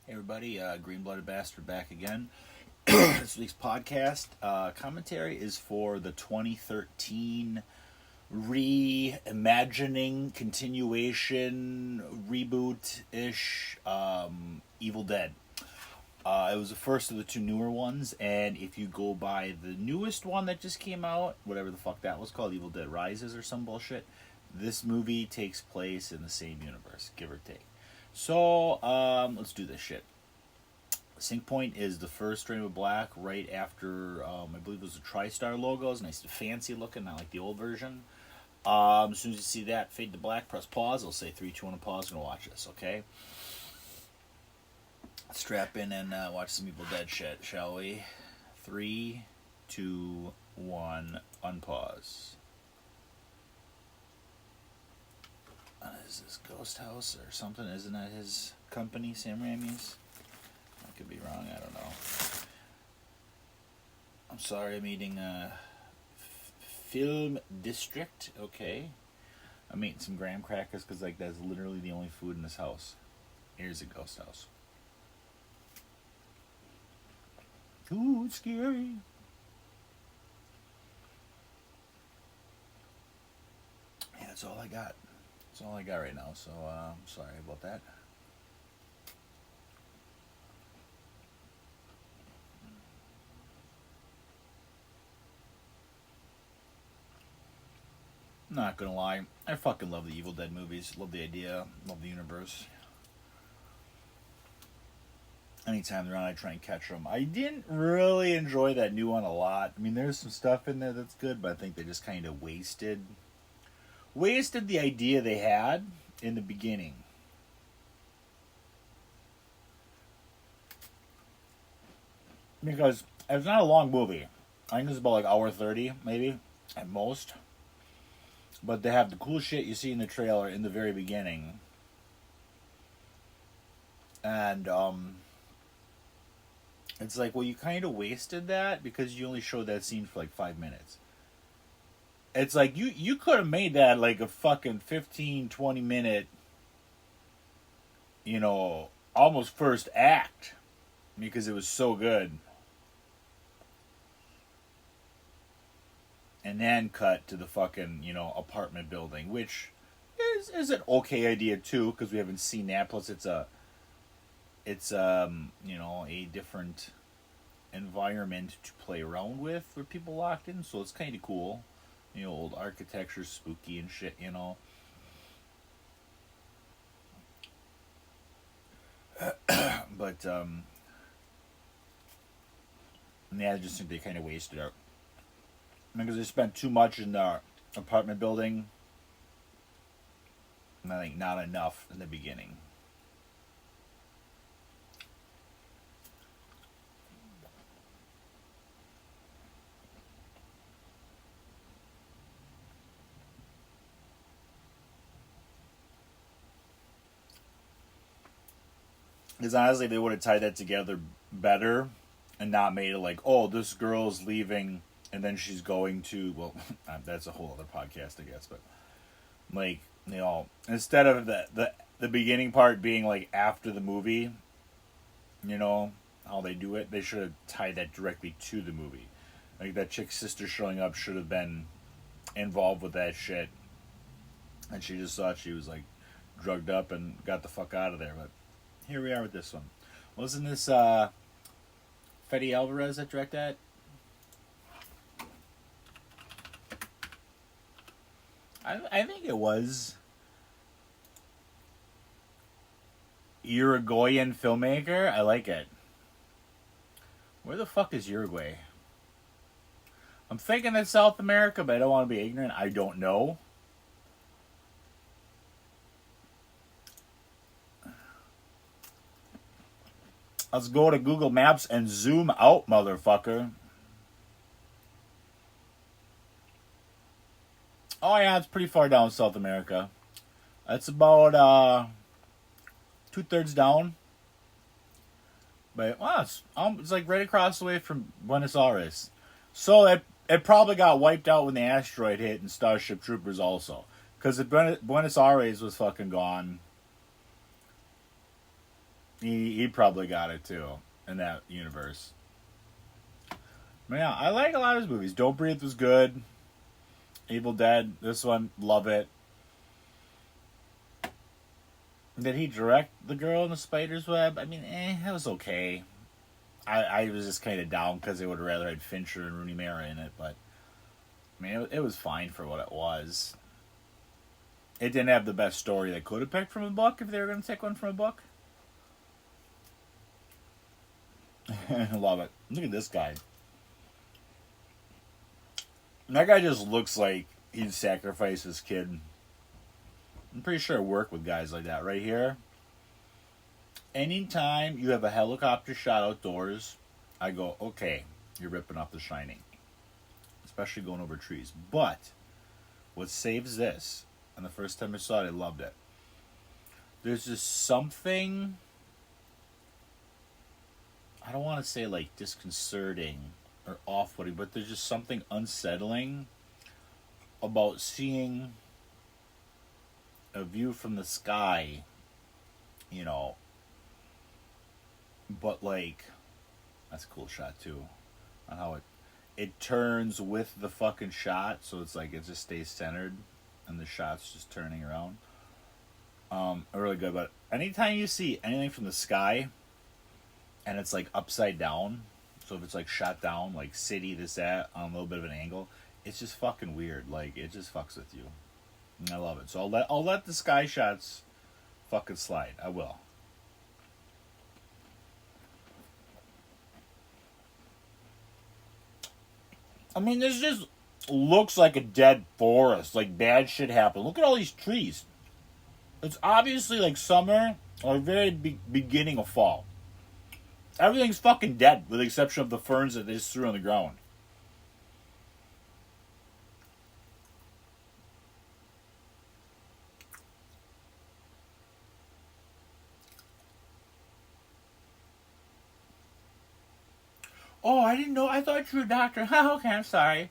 Hey everybody, Green-Blooded Bastard back again. This week's podcast commentary is for the 2013 reimagining, continuation, reboot-ish Evil Dead. It was the first of the two newer ones, and if you go by the newest one that just came out, whatever the fuck that was called, Evil Dead Rises or some bullshit, this movie takes place in the same universe, give or take. So, let's do this shit. Sync Point is the first frame of black right after, I believe it was the TriStar logo. It's nice and fancy looking, not like the old version. As soon as you see that, fade to black, press pause. It'll say 3, 2, 1, and pause, and watch this, okay? Strap in and watch some Evil Dead shit, shall we? 3, 2, 1, unpause. Is this Ghost House or something? Isn't that his company, Sam Raimi's? I could be wrong, I don't know. I'm sorry, I'm eating Film District, okay. I'm eating some graham crackers because like that's literally the only food in this house. Here's a Ghost House. Ooh, it's scary. Yeah, that's all I got. That's all I got right now, so I'm sorry about that. Not gonna lie, I fucking love the Evil Dead movies. Love the idea, love the universe. Anytime they're on, I try and catch them. I didn't really enjoy that new one a lot. I mean, there's some stuff in there that's good, but I think they just kind of wasted the idea they had in the beginning. Because it's not a long movie. I think it's about like hour 30, maybe, at most. But they have the cool shit you see in the trailer in the very beginning. And, it's like, well, you kind of wasted that because you only showed that scene for like 5 minutes. It's like, you could have made that like a fucking 15, 20 minute, almost first act. Because it was so good. And then cut to the fucking, apartment building, which is an okay idea too, because we haven't seen that. Plus, it's a different environment to play around with for people locked in, so it's kind of cool. Old architecture, spooky and shit, But, yeah, I just think they kind of wasted it. Because they spent too much in the apartment building. And I think not enough in the beginning. Because honestly, they would have tied that together better and not made it like, oh, this girl's leaving and then she's going to, well, that's a whole other podcast, I guess, but like, instead of the beginning part being like after the movie, how they do it, they should have tied that directly to the movie. Like, that chick's sister showing up should have been involved with that shit. And she just thought she was like drugged up and got the fuck out of there, but here we are with this one. Wasn't this Fede Alvarez that directed that? I think it was. Uruguayan filmmaker? I like it. Where the fuck is Uruguay? I'm thinking it's South America, but I don't want to be ignorant. I don't know. Let's go to Google Maps and zoom out, motherfucker. Oh yeah, it's pretty far down South America. That's about 2/3 down. But it's like right across the way from Buenos Aires. So it probably got wiped out when the asteroid hit and Starship Troopers also. Because Buenos Aires was fucking gone. He probably got it too in that universe. But yeah, I like a lot of his movies. Don't Breathe was good. Evil Dead, this one, love it. Did he direct The Girl in the Spider's Web? I mean, it was okay. I was just kind of down because they would have rather had Fincher and Rooney Mara in it, but I mean, it was fine for what it was. It didn't have the best story they could have picked from a book if they were going to take one from a book. I love it. Look at this guy. That guy just looks like he'd sacrifice his kid. I'm pretty sure I work with guys like that right here. Anytime you have a helicopter shot outdoors, I go, okay, you're ripping off The Shining. Especially going over trees. But what saves this, and the first time I saw it, I loved it. There's just something, I don't want to say like disconcerting or off-putting, but there's just something unsettling about seeing a view from the sky, you know, but like, that's a cool shot too, on how it turns with the fucking shot, so it's like it just stays centered and the shot's just turning around. Really good. But anytime you see anything from the sky and it's like upside down, so if it's like shot down, like city, this, that, on a little bit of an angle, it's just fucking weird. Like, it just fucks with you. And I love it. So I'll let the sky shots fucking slide. I will. I mean, this just looks like a dead forest. Like, bad shit happened. Look at all these trees. It's obviously like summer or very beginning of fall. Everything's fucking dead, with the exception of the ferns that they just threw on the ground. Oh, I didn't know. I thought you were a doctor. Okay, I'm sorry.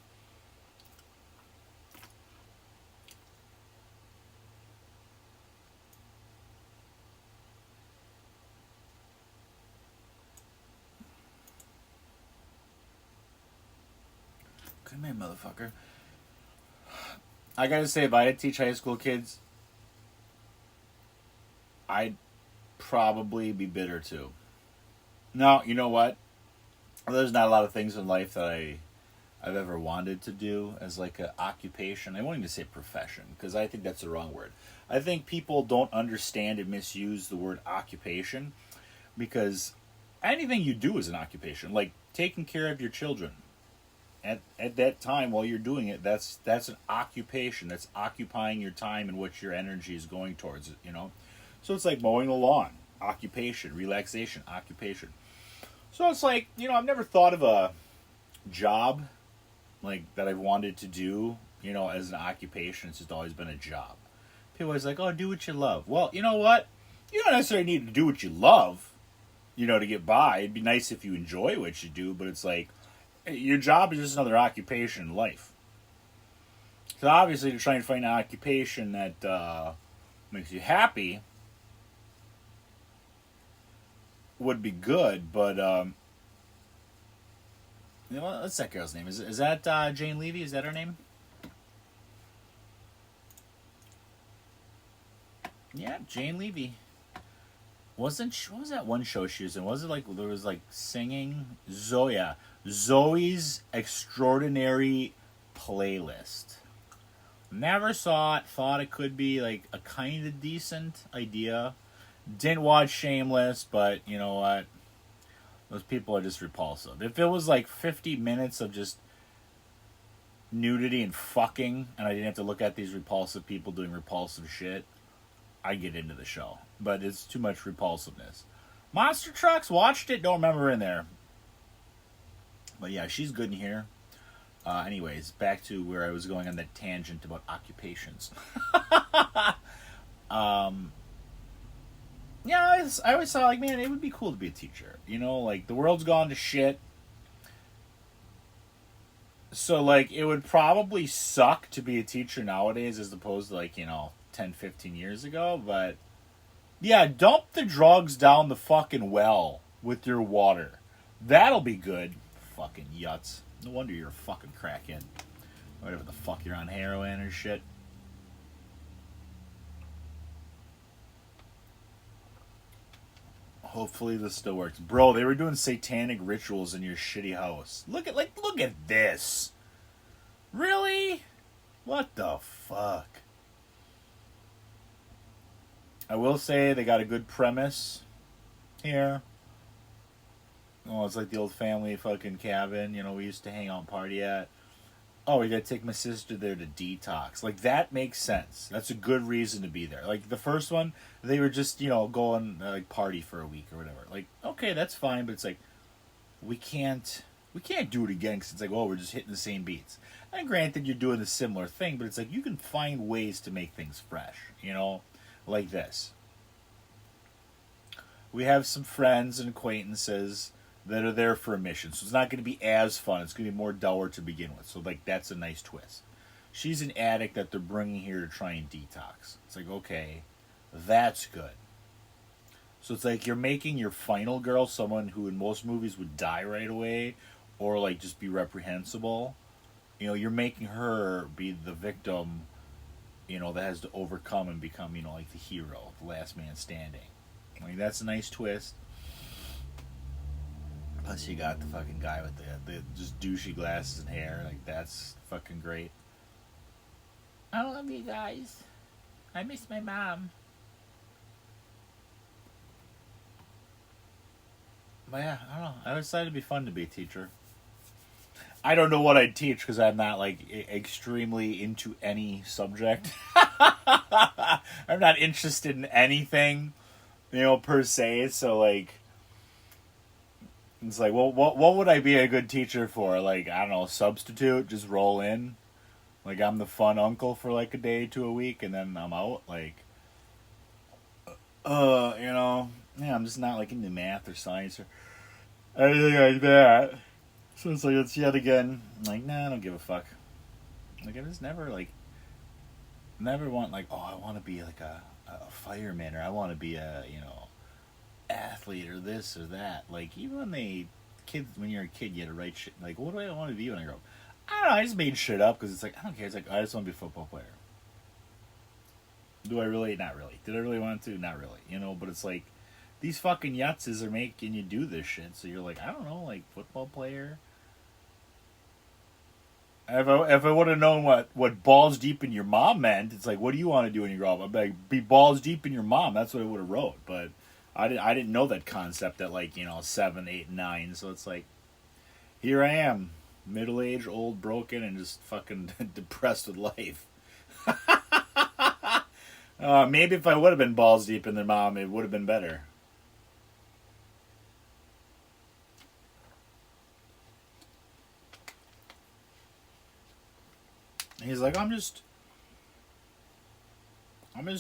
Come here, motherfucker. I gotta say, if I had to teach high school kids, I'd probably be bitter too. No, you know what? There's not a lot of things in life that I've ever wanted to do as like an occupation. I won't even say profession, because I think that's the wrong word. I think people don't understand and misuse the word occupation, because anything you do is an occupation. Like taking care of your children. At that time while you're doing it, that's an occupation. That's occupying your time and what your energy is going towards, you know. So it's like mowing the lawn, occupation, relaxation, occupation. So it's like, you know, I've never thought of a job like that I've wanted to do, you know, as an occupation. It's just always been a job. People always like, oh, do what you love. Well, you know what? You don't necessarily need to do what you love, you know, to get by. It'd be nice if you enjoy what you do, but it's like, your job is just another occupation in life. So obviously, to try and find an occupation that makes you happy would be good, but you know, what's that girl's name? Is that Jane Levy? Is that her name? Yeah, Jane Levy. What was that one show she was in? Was it like there was like singing? Zoe's Extraordinary Playlist. Never saw it. Thought it could be like a kind of decent idea. Didn't watch Shameless, but you know what? Those people are just repulsive. If it was like 50 minutes of just nudity and fucking, and I didn't have to look at these repulsive people doing repulsive shit, I'd get into the show. But it's too much repulsiveness. Monster Trucks, watched it, don't remember her in there. But yeah, she's good in here. Anyways, back to where I was going on that tangent about occupations. Yeah, I always thought, like, man, it would be cool to be a teacher. You know, like, the world's gone to shit. So, like, it would probably suck to be a teacher nowadays as opposed to, like, you know, 10, 15 years ago. But Yeah, dump the drugs down the fucking well with your water. That'll be good. Fucking yuts. No wonder you're a fucking crackhead. Whatever the fuck you're on heroin or shit. Hopefully this still works. Bro, they were doing satanic rituals in your shitty house. Look at this. Really? What the fuck? I will say they got a good premise here. Oh, it's like the old family fucking cabin, we used to hang out and party at. Oh, we gotta take my sister there to detox. Like, that makes sense. That's a good reason to be there. Like, the first one, they were just, going, like, party for a week or whatever. Like, okay, that's fine, but it's like, we can't, we can't do it again because it's like, oh, we're just hitting the same beats. And granted, you're doing a similar thing, but it's like, you can find ways to make things fresh, like this. We have some friends and acquaintances that are there for a mission. So it's not going to be as fun. It's going to be more dour to begin with. So, like, that's a nice twist. She's an addict that they're bringing here to try and detox. It's like, okay, that's good. So it's like you're making your final girl someone who in most movies would die right away or, like, just be reprehensible. You're making her be the victim, that has to overcome and become, like the hero, the last man standing. Like, that's a nice twist. Plus, you got the fucking guy with the just douchey glasses and hair. Like, that's fucking great. I love you guys. I miss my mom. But yeah, I don't know. I decided it'd be fun to be a teacher. I don't know what I'd teach because I'm not, like, extremely into any subject. I'm not interested in anything, per se. So, like, it's like, well, what would I be a good teacher for? Like, I don't know, substitute, just roll in. Like, I'm the fun uncle for like a day to a week, and then I'm out. Like, yeah, I'm just not like into math or science or anything like that. So it's like, it's yet again, like, nah, I don't give a fuck. Like, I just never want, like, oh, I want to be like a fireman, or I want to be a, athlete or this or that. Like, even when you're a kid, you had to write shit. Like, what do I want to be when I grow up? I don't know. I just made shit up because it's like, I don't care. It's like, I just want to be a football player. Do I really? Not really. Did I really want to? Not really. But it's like, these fucking yutzes are making you do this shit. So you're like, I don't know, like, football player. If I would have known what balls deep in your mom meant, it's like, what do you want to do when you grow up? I'd be like, be balls deep in your mom. That's what I would have wrote. But I didn't know that concept at, like, 7, 8, 9. So it's like, here I am, middle aged, old, broken, and just fucking depressed with life. Maybe if I would have been balls deep in their mom, it would have been better. He's like, I'm just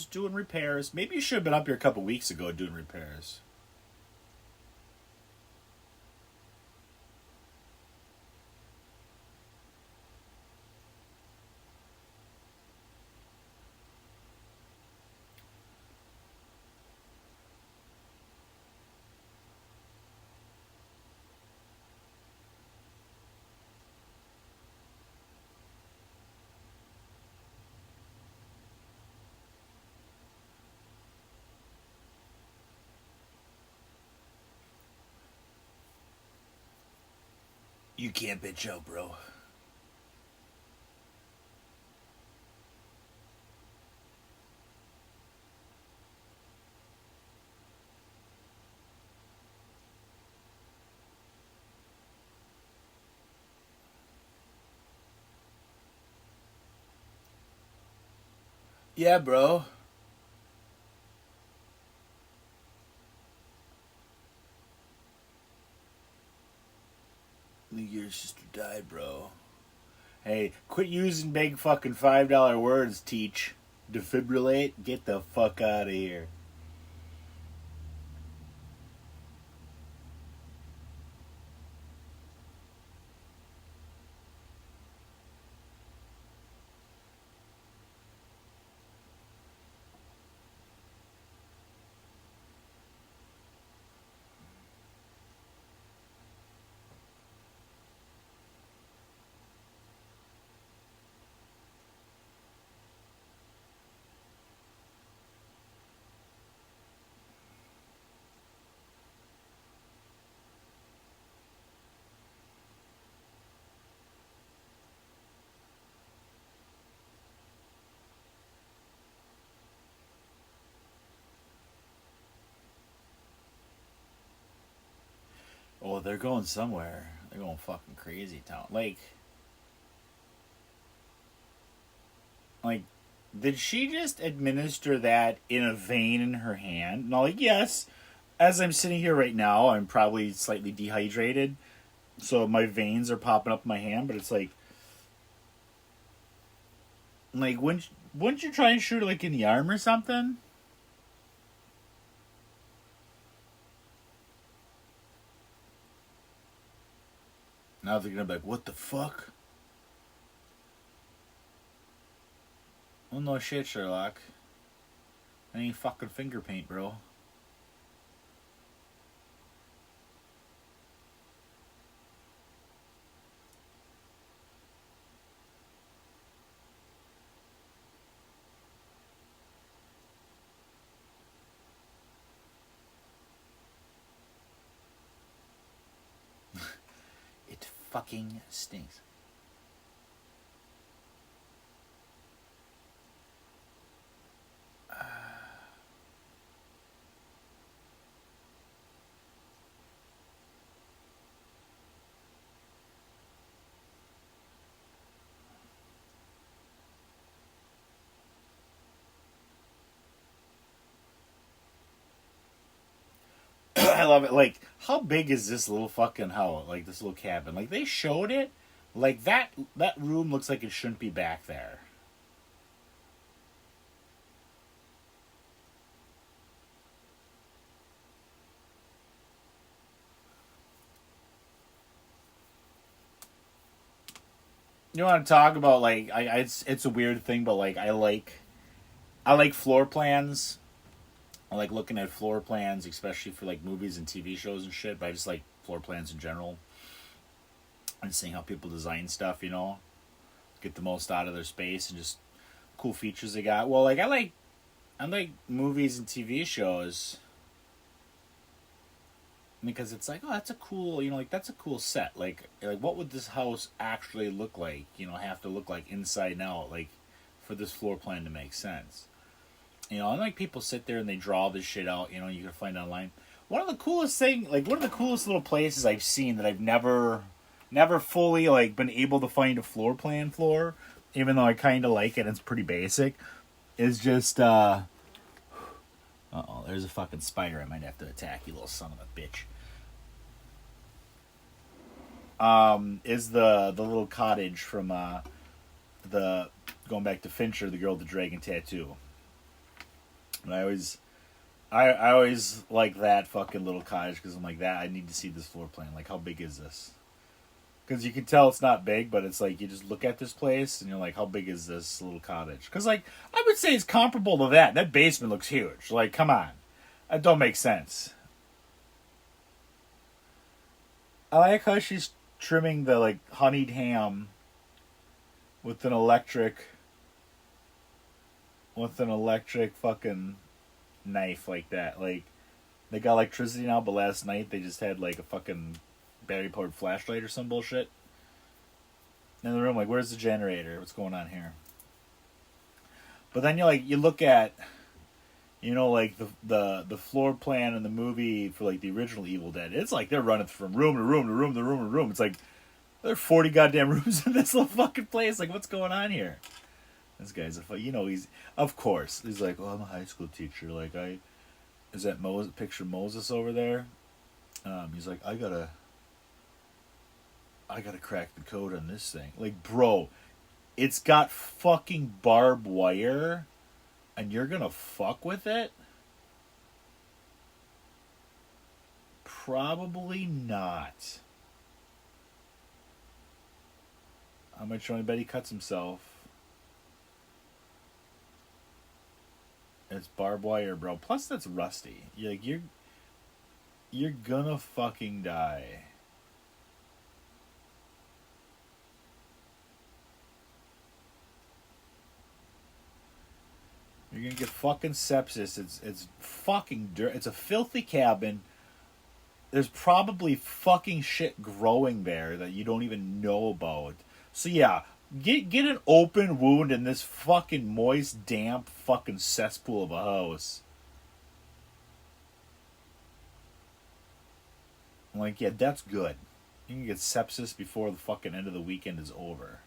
doing repairs. Maybe you should have been up here a couple weeks ago doing repairs. You can't bitch out, bro. Yeah, bro. Your sister died, bro. Hey, quit using big fucking $5 words, teach. Defibrillate? Get the fuck out of here. Oh, they're going somewhere. They're going fucking crazy town. Like, did she just administer that in a vein in her hand? No, like, yes. As I'm sitting here right now, I'm probably slightly dehydrated, so my veins are popping up in my hand. But it's like wouldn't you try and shoot her like in the arm or something? Now they're gonna be like, what the fuck? Well, no shit, Sherlock. That ain't fucking finger paint, bro. It fucking stinks. I love it. Like, how big is this little fucking house? Like this little cabin? Like they showed it. Like that room looks like it shouldn't be back there. You want to talk about like it's a weird thing, but like I like floor plans. I like looking at floor plans, especially for like movies and TV shows and shit. But I just like floor plans in general and seeing how people design stuff. Get the most out of their space and just cool features they got. Well, like I like movies and TV shows because it's like, oh, that's a cool, like that's a cool set. Like what would this house actually look like? Have to look like inside and out, like for this floor plan to make sense. And like people sit there and they draw this shit out. You can find online. One of the coolest little places I've seen that I've never fully like been able to find a floor plan for, even though I kind of like it. It's pretty basic. Is just oh, there's a fucking spider. I might have to attack, you little son of a bitch. Is the little cottage from the going back to Fincher, the girl with the dragon tattoo. And I always like that fucking little cottage because I'm like that. I need to see this floor plan. Like, how big is this? Because you can tell it's not big, but it's like you just look at this place and you're like, how big is this little cottage? Because like I would say it's comparable to that. That basement looks huge. Like, come on, that don't make sense. I like how she's trimming the like honeyed ham with an electric fucking knife like that. Like they got electricity now, but last night they just had like a fucking battery powered flashlight or some bullshit in the room. Like, where's the generator? What's going on here? But then you look at like the floor plan in the movie for like the original Evil Dead. It's like they're running from room to room to room to room to room. It's like there are 40 goddamn rooms in this little fucking place. Like, what's going on here? This guy's he's of course he's like, oh, I'm a high school teacher. Like, is that picture Moses over there? He's like, I gotta crack the code on this thing. Like, bro, it's got fucking barbed wire, and you're gonna fuck with it? Probably not. How much money bet he cuts himself? It's barbed wire, bro. Plus, that's rusty. You're gonna fucking die. You're gonna get fucking sepsis. It's fucking dirt. It's a filthy cabin. There's probably fucking shit growing there that you don't even know about. So yeah, get an open wound in this fucking moist, damp, fucking cesspool of a house. I'm like, yeah, that's good. You can get sepsis before the fucking end of the weekend is over.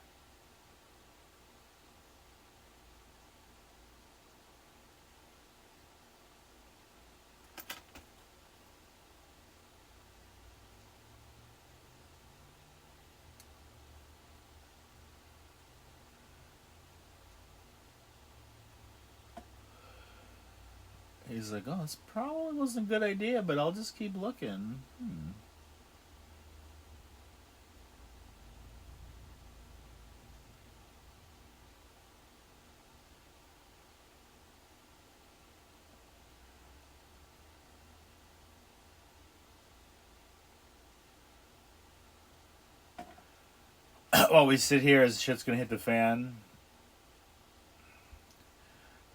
He's like, oh, this probably wasn't a good idea, but I'll just keep looking. While we sit here as shit's gonna hit the fan.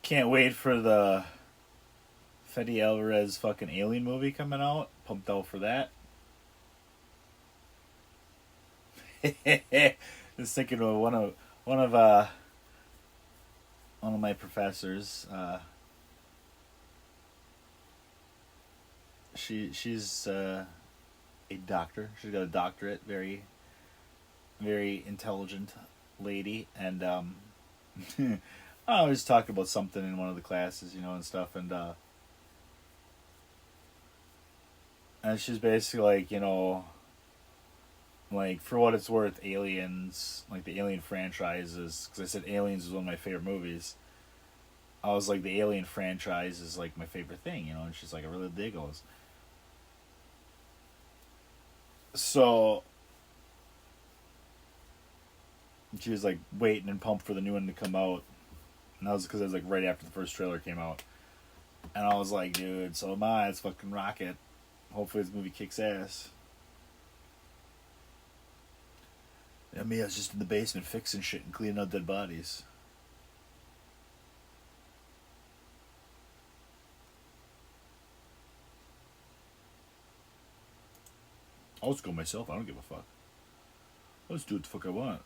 Can't wait for the Fede Alvarez fucking Alien movie coming out. Pumped out for that. Just thinking of one of my professors. She's a doctor. She's got a doctorate. Very very intelligent lady, and I was talking about something in one of the classes, and stuff, and she's basically like, like for what it's worth, Aliens, like the Alien franchises, because I said Aliens is one of my favorite movies. I was like, the Alien franchise is like my favorite thing, and she's like, I really dig those. So she was like waiting and pumped for the new one to come out, and that was because it was like right after the first trailer came out, and I was like, dude, so am I. It's fucking rocket. Hopefully this movie kicks ass. Yeah, me, I was just in the basement fixing shit and cleaning out dead bodies. I'll just go myself. I don't give a fuck. I'll just do what the fuck I want.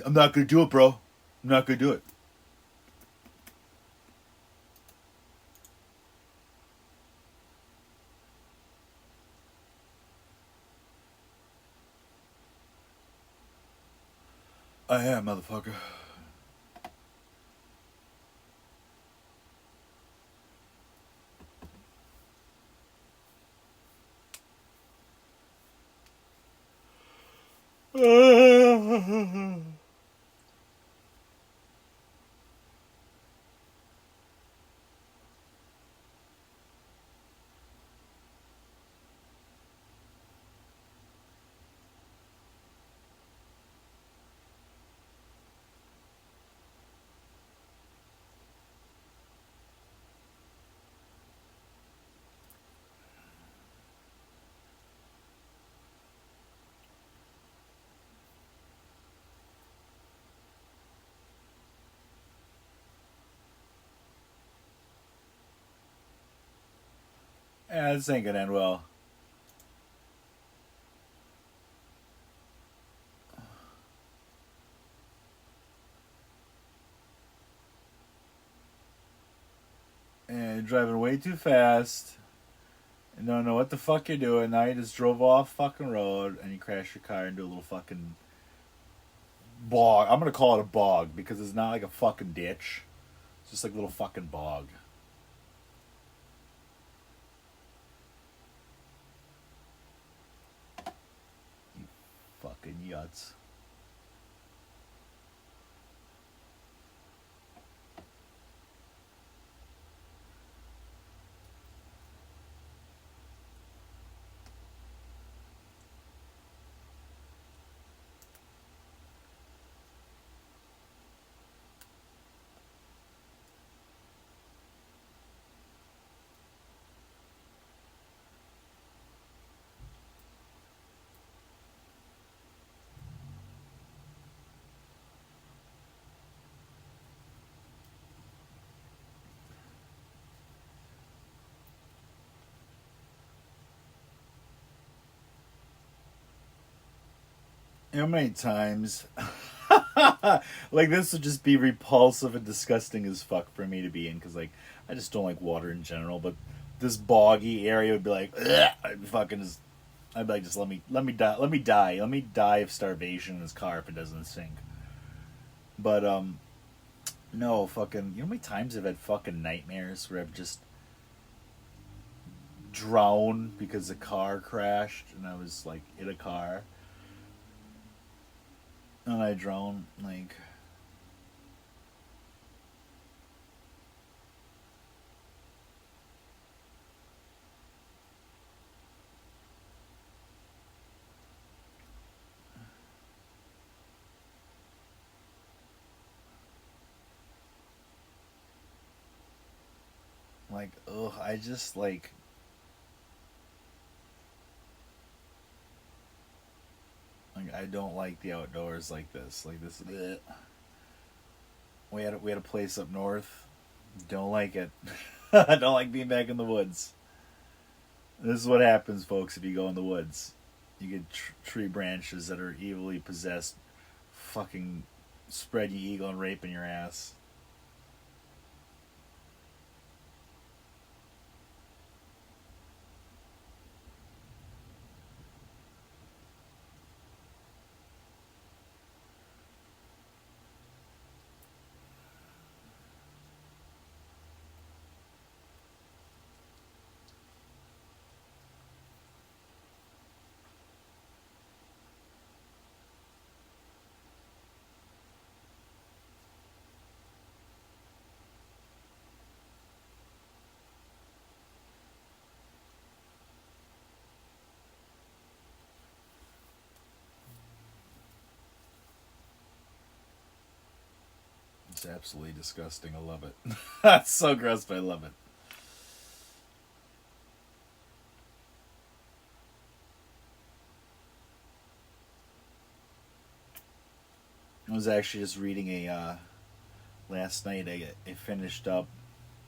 I'm not gonna do it, bro. I'm not gonna do it. I am, motherfucker. Yeah, this ain't gonna end well. And you're driving way too fast. And don't know what the fuck you're doing. Now you just drove off fucking road and you crash your car into a little fucking bog. I'm gonna call it a bog because it's not like a fucking ditch. It's just like a little fucking bog. You fucking yuts. How many times Like this would just be repulsive and disgusting as fuck for me to be in because like I just don't like water in general. But this boggy area would be like, ugh, I'd be fucking just. I'd be like, just let me die of starvation in this car if it doesn't sink. But no fucking. You know how many times I've had fucking nightmares where I've just drowned because the car crashed and I was like in a car and I drowned like. Like, ugh, I just like I don't like the outdoors like this. Like this, bleh. We had a place up north. Don't like it. I don't like being back in the woods. This is what happens, folks. If you go in the woods, you get tree branches that are evilly possessed. Fucking spread you eagle and raping your ass. It's absolutely disgusting. I love it. It's so gross, but I love it. I was actually just reading a last night. I finished up.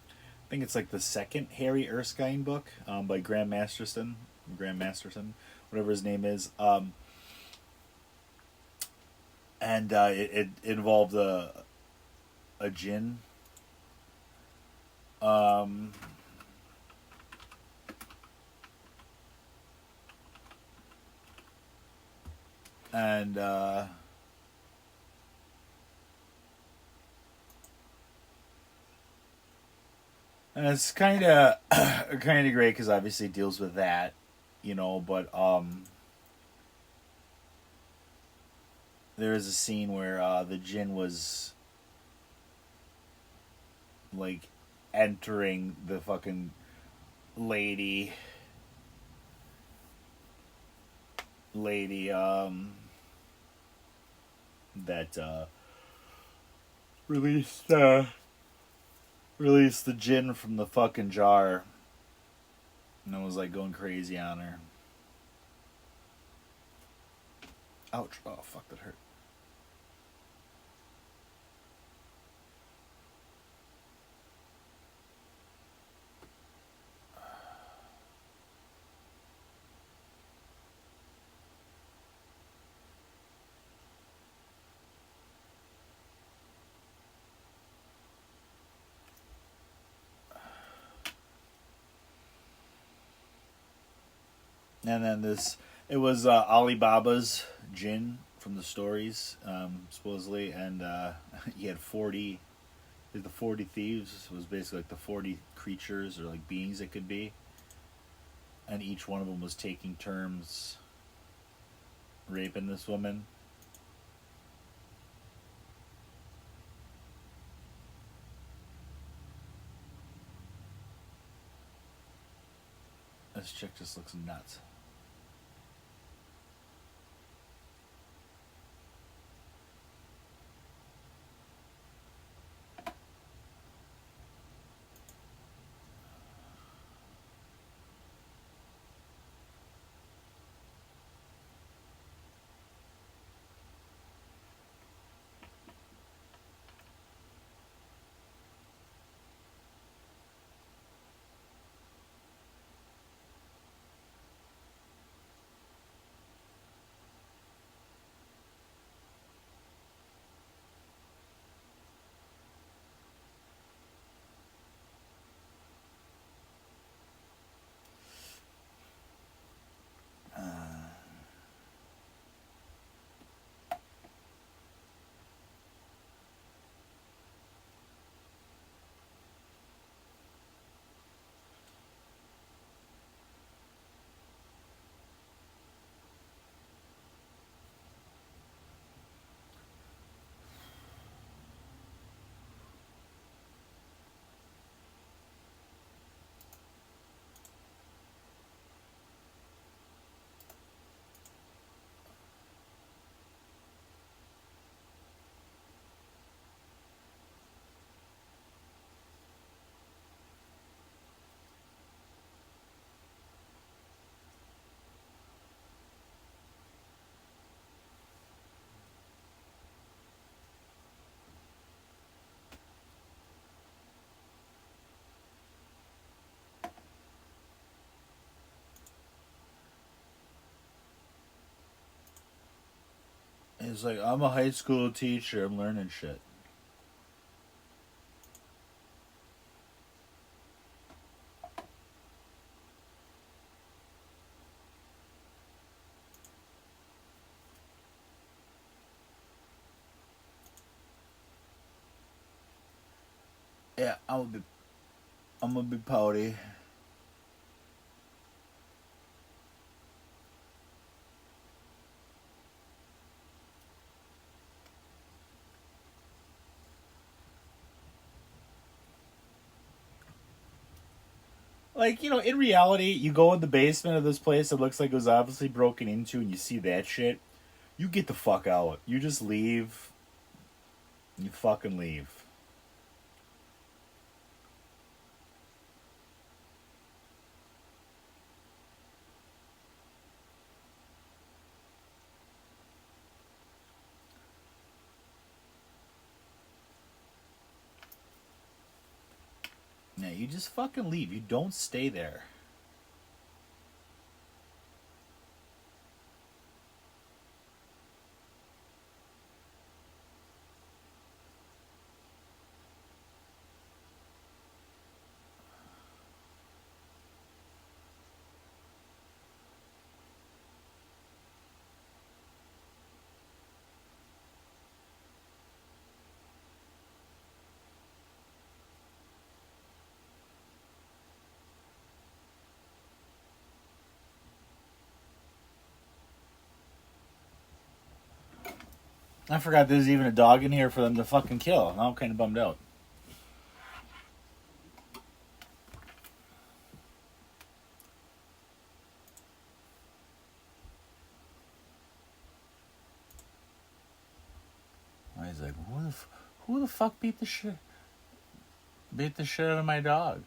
I think it's like the second Harry Erskine book by Graham Masterson, whatever his name is. And it involved a djinn. Um, and and it's kind of kind of great because obviously it deals with that, you know. But there is a scene where the djinn was like entering the fucking lady lady that released released the djinn from the fucking jar and I was like going crazy on her. Ouch. Oh fuck, that hurt. And then this, it was Alibaba's djinn from the stories, supposedly, and he had 40. The 40 thieves was basically like the 40 creatures or like beings it could be, and each one of them was taking turns raping this woman. This chick just looks nuts. It's like, I'm a high school teacher. I'm learning shit. Yeah, I'm gonna be pouty. Like, in reality, you go in the basement of this place that looks like it was obviously broken into, and you see that shit. You get the fuck out. You just leave. You fucking leave. Yeah, you just fucking leave. You don't stay there. I forgot there's even a dog in here for them to fucking kill. Now I'm kind of bummed out. He's like, who the fuck beat the shit out of my dog?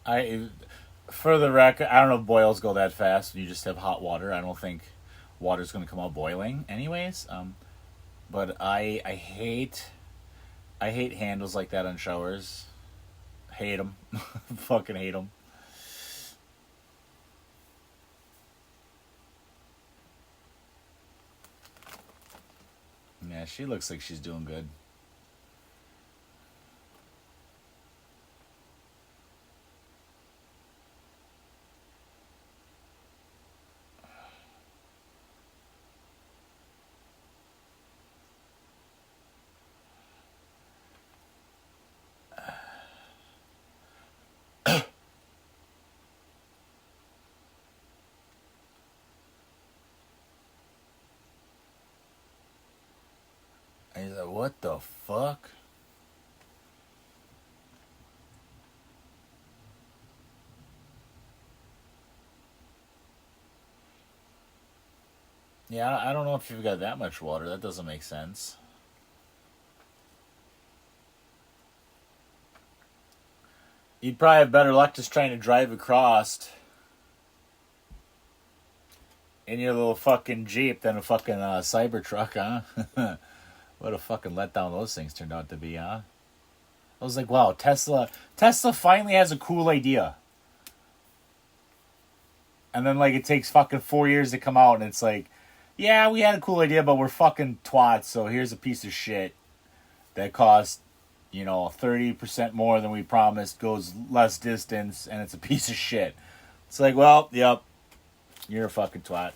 I, for the record, I don't know if boils go that fast. You just have hot water. I don't think water's going to come out boiling, anyways. But I hate handles like that on showers. Hate them, fucking hate them. Yeah, she looks like she's doing good. And he's like, what the fuck? Yeah, I don't know if you've got that much water. That doesn't make sense. You'd probably have better luck just trying to drive across in your little fucking Jeep than a fucking Cybertruck, huh? What a fucking letdown those things turned out to be, huh? I was like, wow, Tesla finally has a cool idea. And then, like, it takes fucking 4 years to come out, and it's like, yeah, we had a cool idea, but we're fucking twats, so here's a piece of shit that costs, 30% more than we promised, goes less distance, and it's a piece of shit. It's like, well, yep, you're a fucking twat.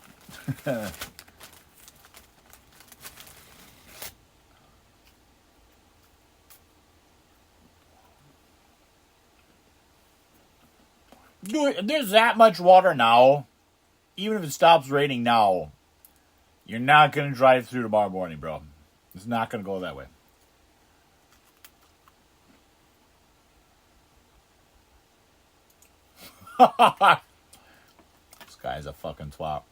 Dude, if there's that much water now, even if it stops raining now, you're not gonna drive through tomorrow morning, bro. It's not gonna go that way. This guy's a fucking twat.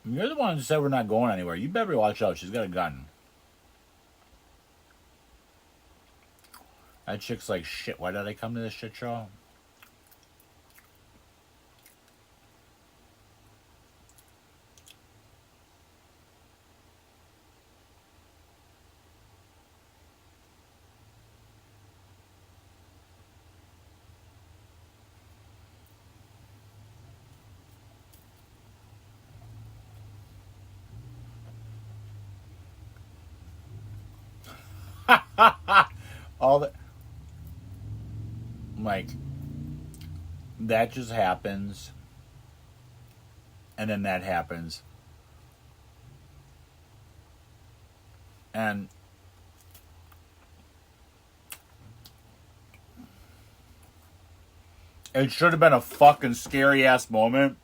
You're the one who said we're not going anywhere. You better watch out. She's got a gun. That chick's like, shit, why did I come to this shit show? All that. Like, that just happens. And then that happens. And it should have been a fucking scary ass moment,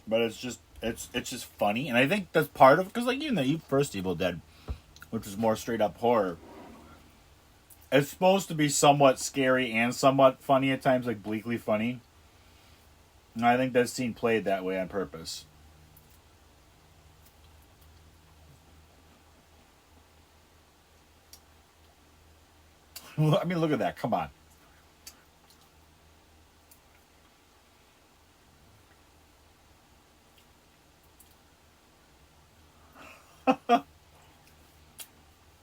but it's just funny, and I think that's part of, because like even the first Evil Dead, which was more straight up horror, it's supposed to be somewhat scary and somewhat funny at times, like bleakly funny. And I think that scene played that way on purpose. I mean, look at that. Come on.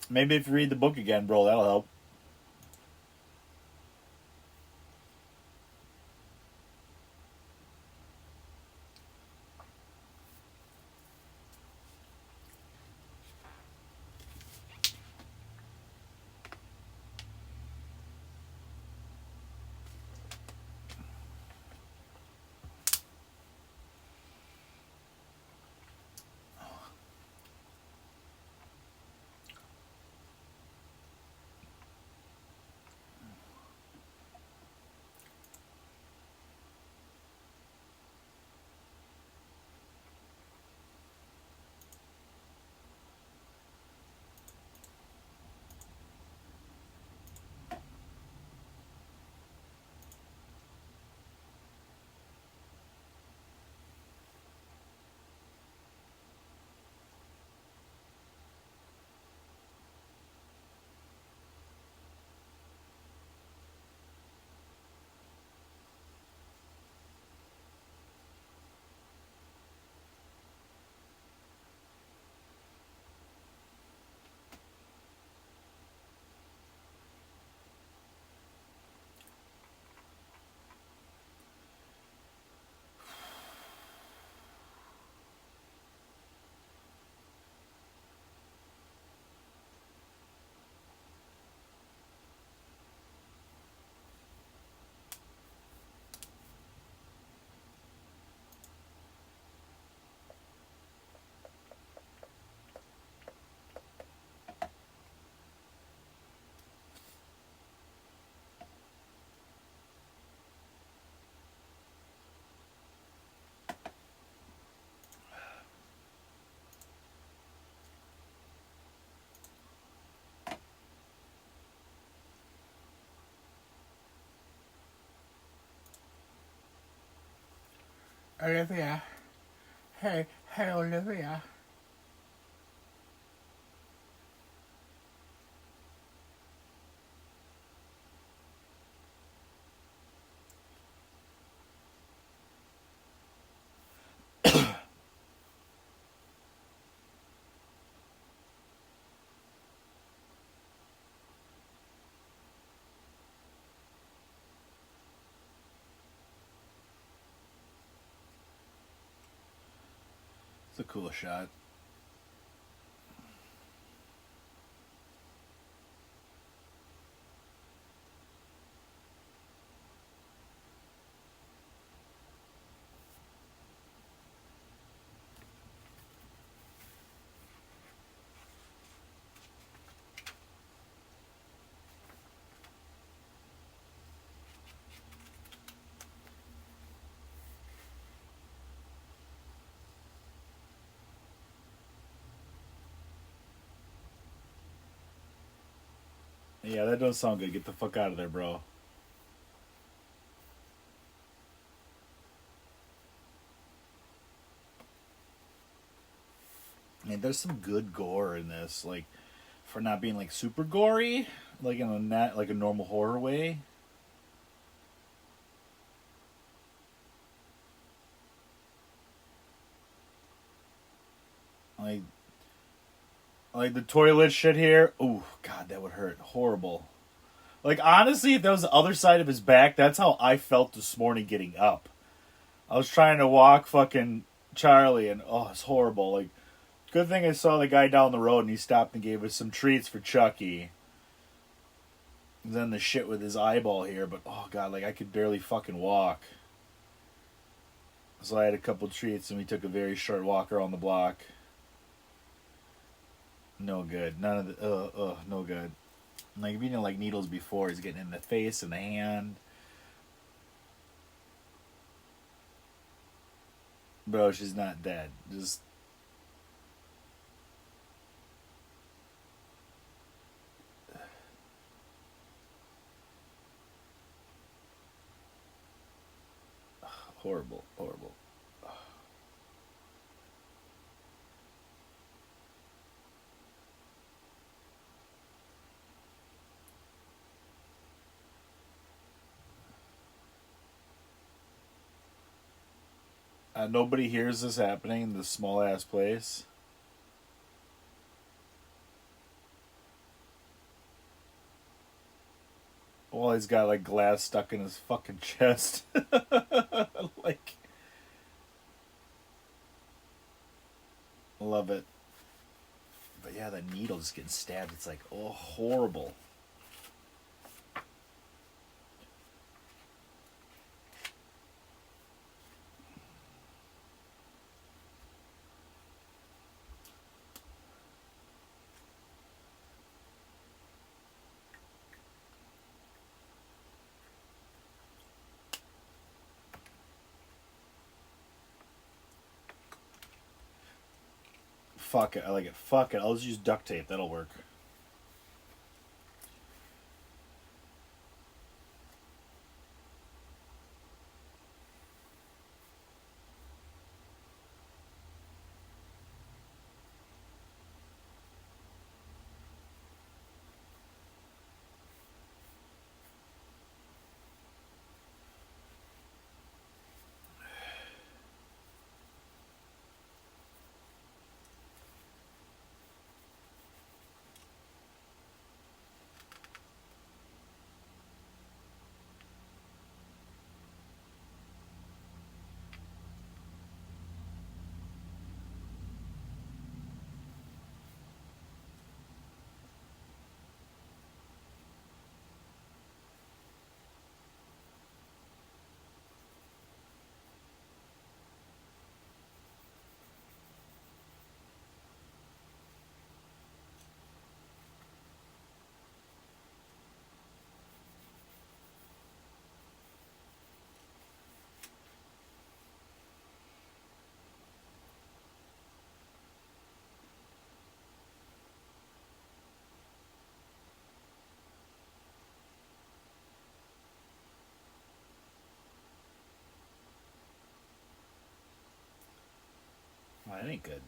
Maybe if you read the book again, bro, that'll help. Olivia. Hey, Olivia. It's a cool shot. Yeah, that doesn't sound good. Get the fuck out of there, bro. And there's some good gore in this, like for not being like super gory, like in a not like a normal horror way. Like like the toilet shit here. Oh god, that would hurt. Horrible. Like honestly, if that was the other side of his back, that's how I felt this morning getting up. I was trying to walk fucking Charlie, and oh, it's horrible. Like, good thing I saw the guy down the road and he stopped and gave us some treats for Chucky. And then the shit with his eyeball here, but oh god, like I could barely fucking walk. So I had a couple treats and we took a very short walk around the block. No good. None of the no good. Like if you know like needles before, he's getting in the face and the hand. Bro, she's not dead. Just horrible, horrible. Nobody hears this happening in this small ass place. Well, he's got like glass stuck in his fucking chest. Like, love it. But yeah, the needle just getting stabbed. It's like, oh, horrible. Fuck it. I like it. Fuck it. I'll just use duct tape. That'll work. Well, that ain't good.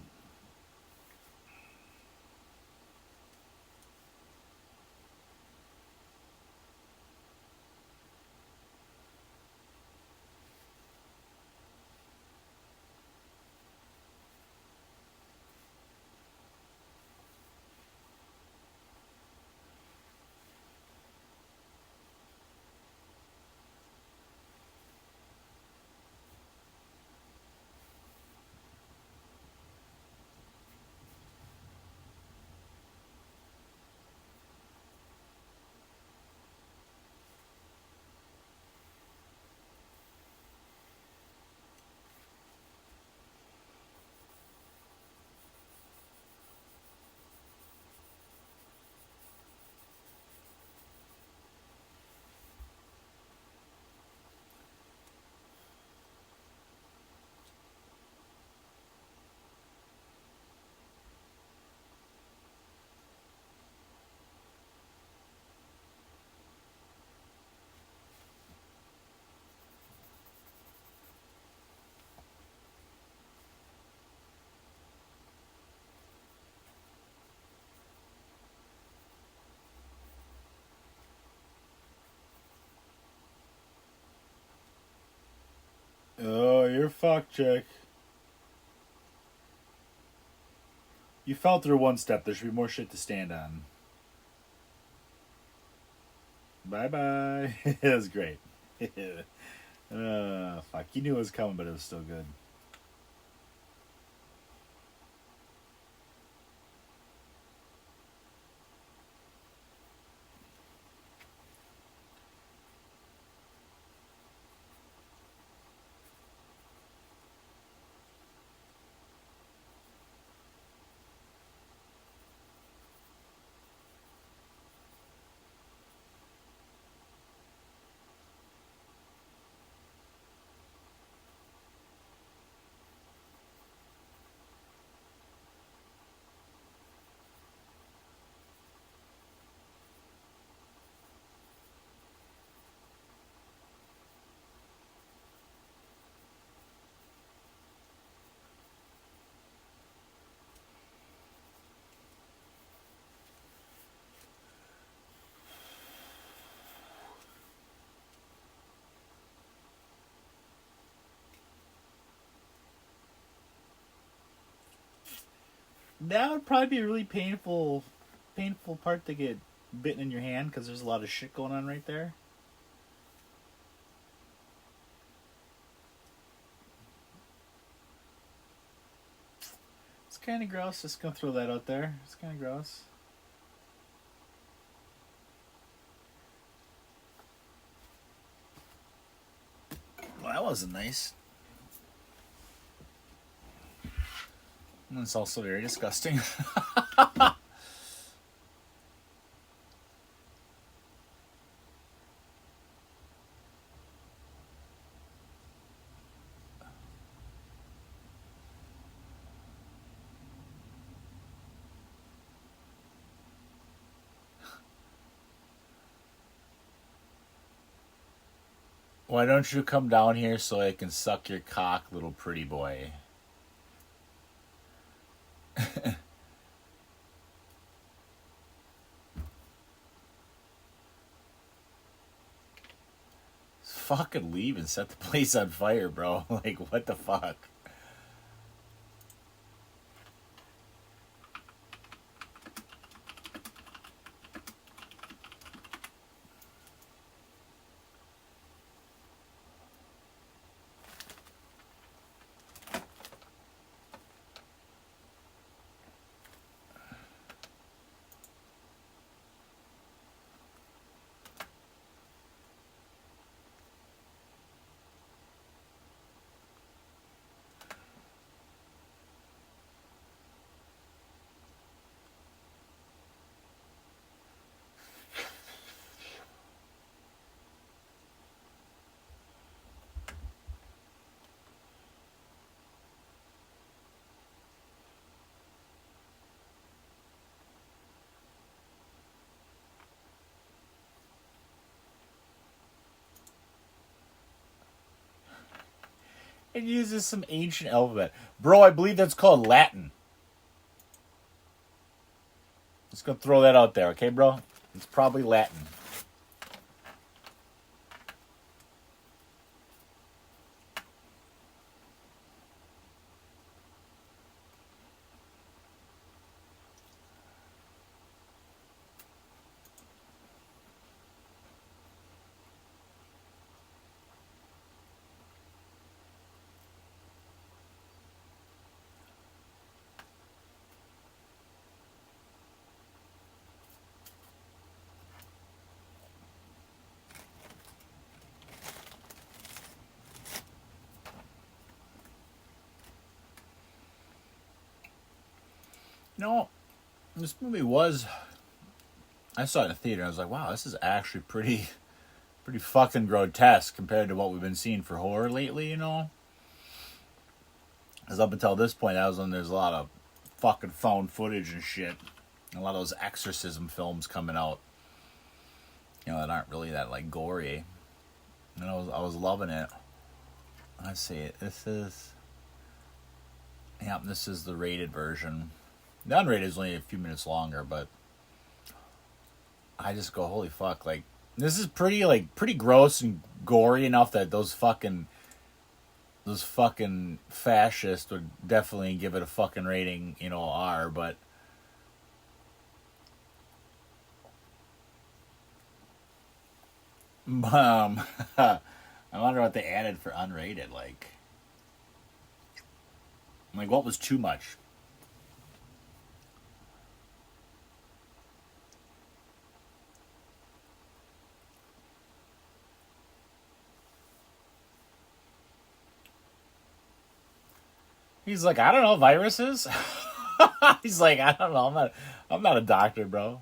fuck, chick? You fell through one step. There should be more shit to stand on. Bye bye. It was great. Fuck. You knew it was coming, but it was still good. That would probably be a really painful part to get bitten in your hand because there's a lot of shit going on right there. It's kind of gross. Just gonna throw that out there. It's kind of gross. Well, that wasn't nice. And it's also very disgusting. Why don't you come down here so I can suck your cock, little pretty boy? Fucking leave and set the place on fire, bro. Like, what the fuck? It uses some ancient alphabet. Bro, I believe that's called Latin. Just gonna throw that out there, okay, bro? It's probably Latin. No, this movie was. I saw it in the theater. And I was like, wow, this is actually pretty fucking grotesque compared to what we've been seeing for horror lately. You know, because up until this point, that was when there's a lot of fucking found footage and shit, and a lot of those exorcism films coming out. You know, that aren't really that like gory. And I was loving it. Let's see it. This is. Yep, this is the rated version. The unrated is only a few minutes longer, but I just go, holy fuck, like, this is pretty gross and gory enough that those fucking those fucking fascists would definitely give it a fucking rating, R. But I wonder what they added for unrated. Like what was too much? He's like, I don't know, viruses. He's like, I don't know. I'm not a doctor, bro.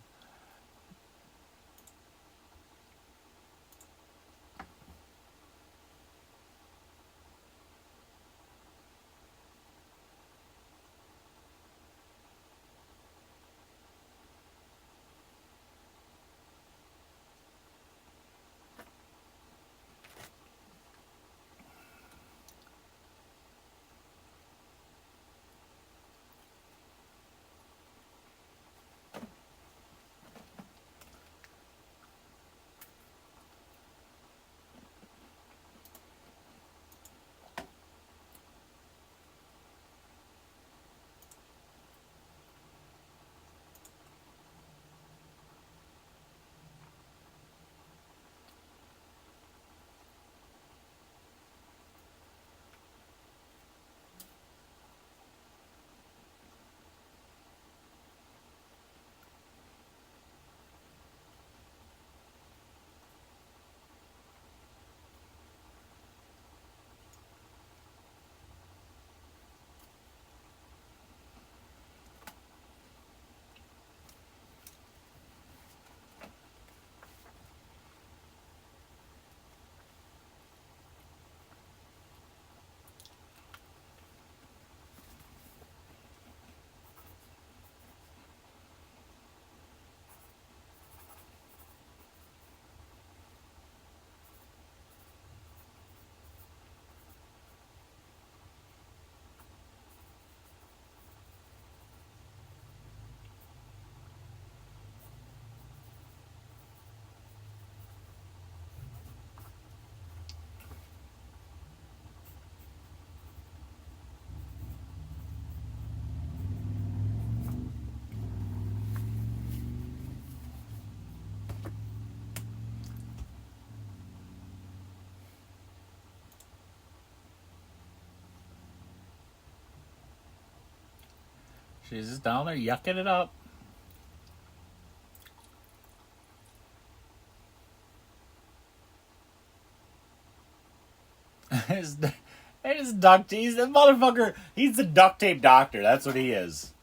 She's just down there yucking it up. It's duct. He's the motherfucker. He's the duct tape doctor. That's what he is.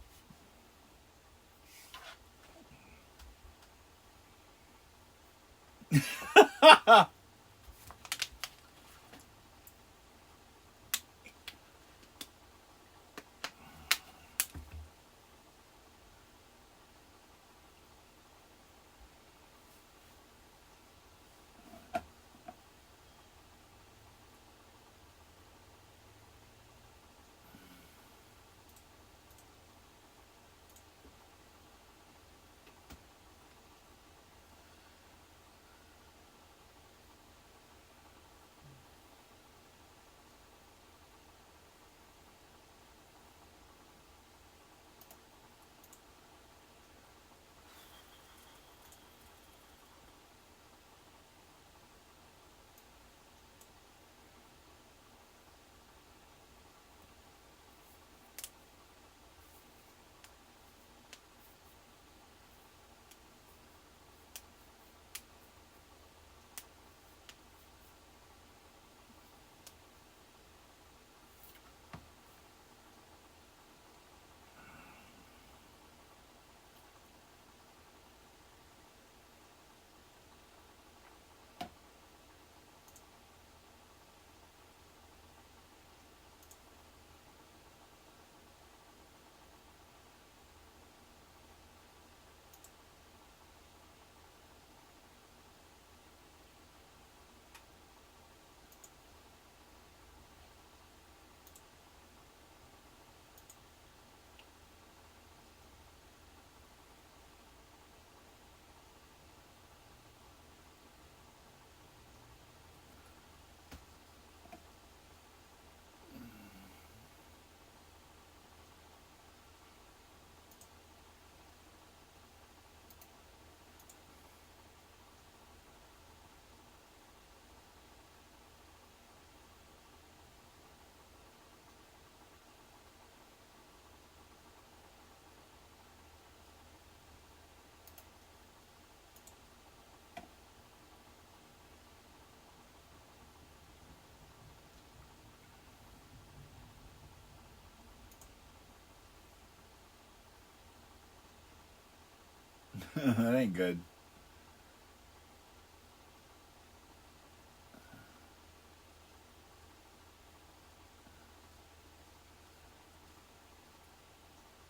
That ain't good.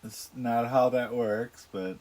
That's not how that works, but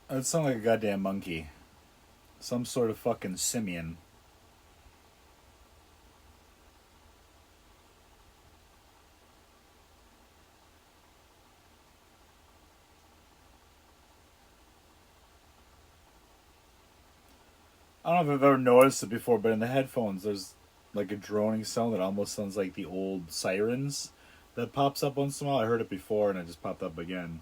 it sounds like a goddamn monkey. Some sort of fucking simian. I don't know if I've ever noticed it before, but in the headphones, there's like a droning sound that almost sounds like the old sirens that pops up once in a while. I heard it before and it just popped up again.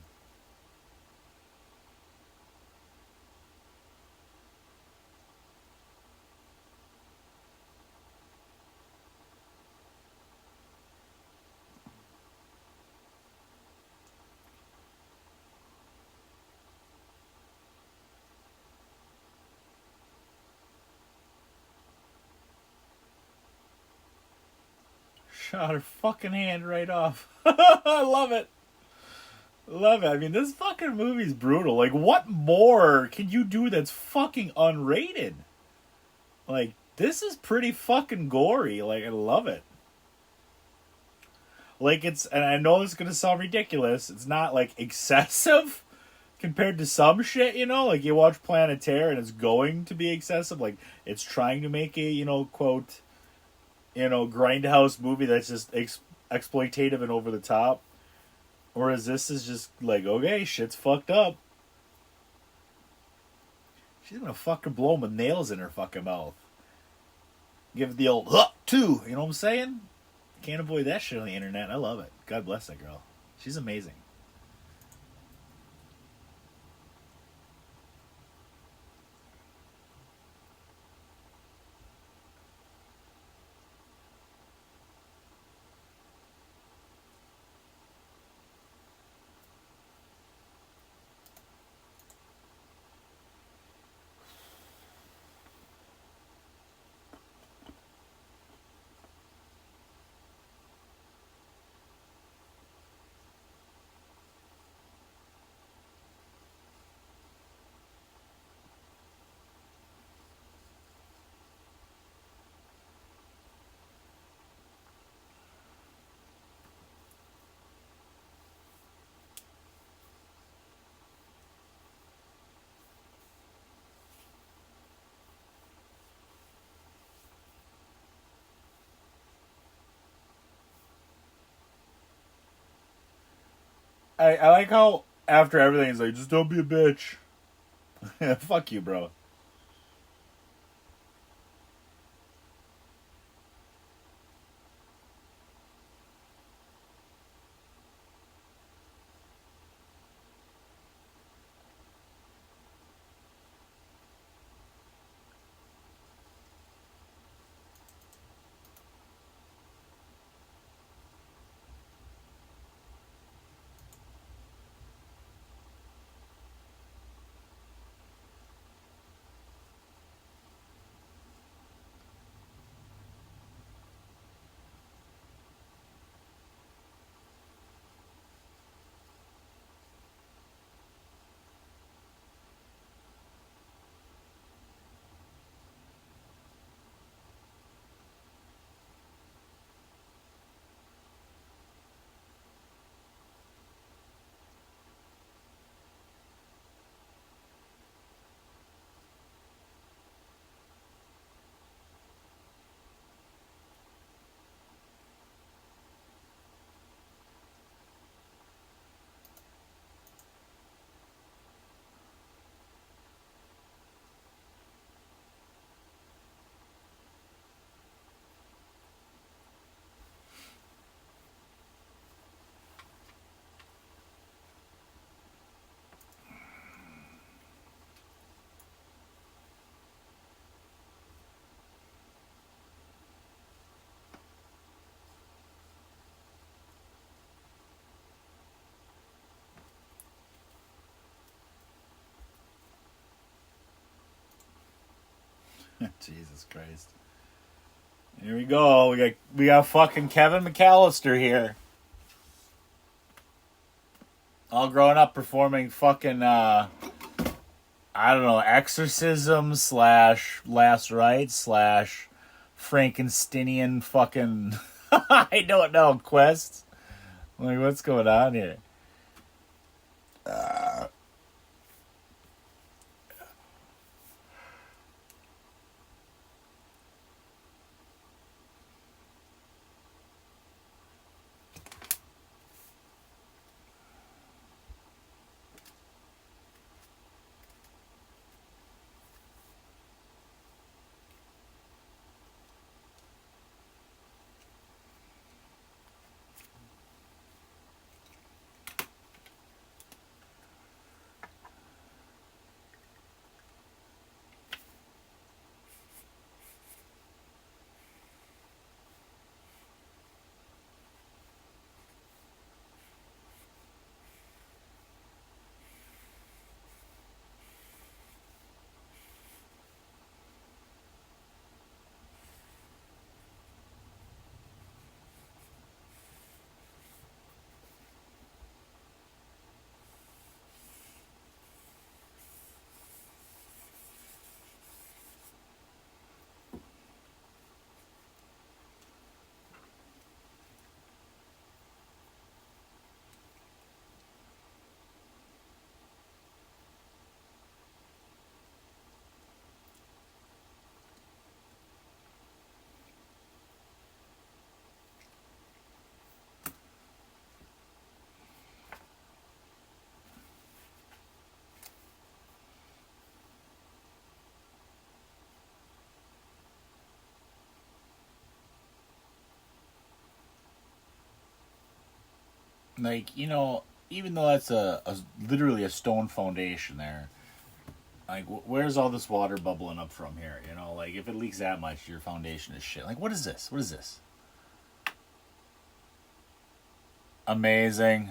Shot her fucking hand right off. I love it. Love it. I mean, this fucking movie's brutal. Like, what more can you do that's fucking unrated? Like, this is pretty fucking gory. Like, I love it. Like, it's, and I know it's gonna sound ridiculous, it's not like excessive compared to some shit, you know? Like, you watch Planet Terror and it's going to be excessive. Like, it's trying to make a, quote, grindhouse movie that's just exploitative and over the top. Whereas this is just like, okay, shit's fucked up. She's gonna fucking blow him with nails in her fucking mouth. Give it the old huh too. You know what I'm saying? Can't avoid that shit on the internet. I love it. God bless that girl. She's amazing. I like how after everything he's like, just don't be a bitch. Fuck you, bro. Jesus Christ. Here we go. We got fucking Kevin McAllister here. All grown up performing fucking I don't know, exorcism slash last rites slash Frankensteinian fucking I don't know, quests. Like, what's going on here? Like, even though that's a literally a stone foundation there, like, where's all this water bubbling up from here? Like, if it leaks that much, your foundation is shit. Like, what is this? What is this? Amazing.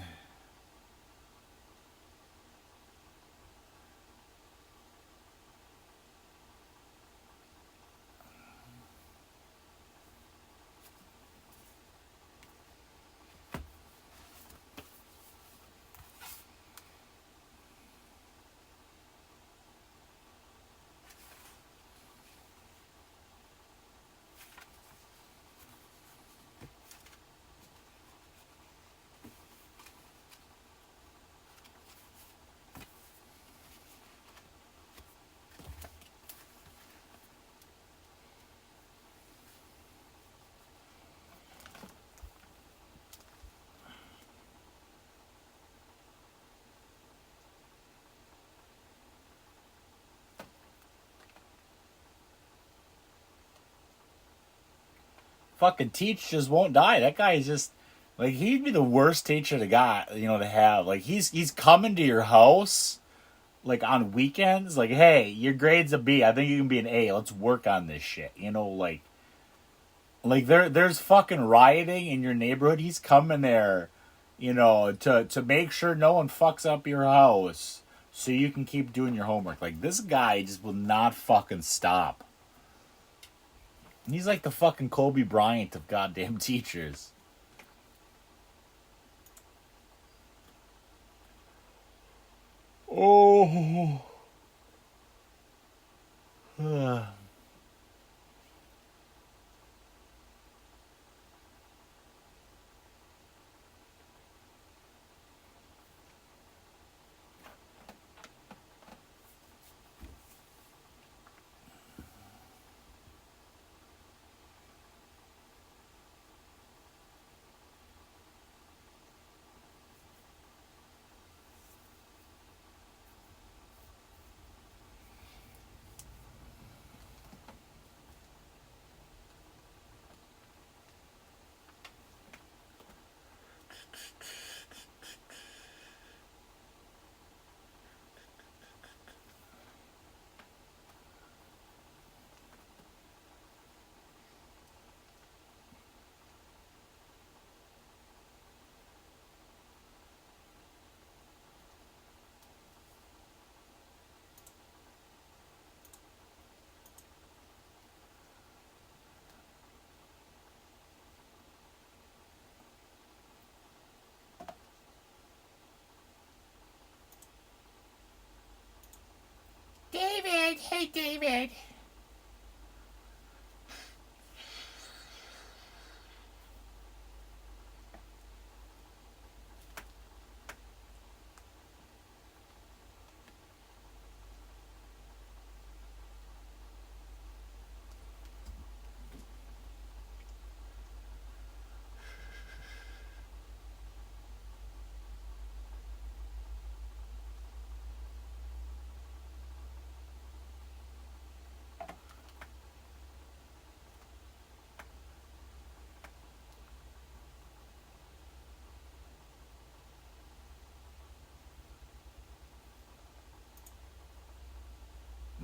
Fucking teach just won't die. That guy is just like, he'd be the worst teacher to have. Like, he's coming to your house like on weekends. Like, hey, your grade's a B. I think you can be an A. Let's work on this shit. Like there's fucking rioting in your neighborhood. He's coming there, to make sure no one fucks up your house so you can keep doing your homework. Like, this guy just will not fucking stop. He's like the fucking Kobe Bryant of goddamn teachers. Oh. Hi, David.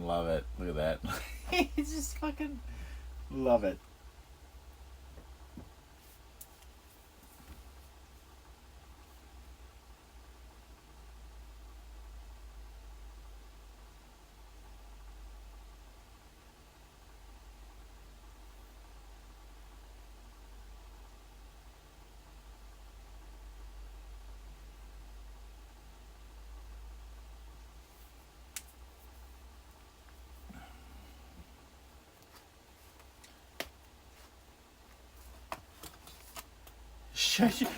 Love it. Look at that. He's just fucking love it.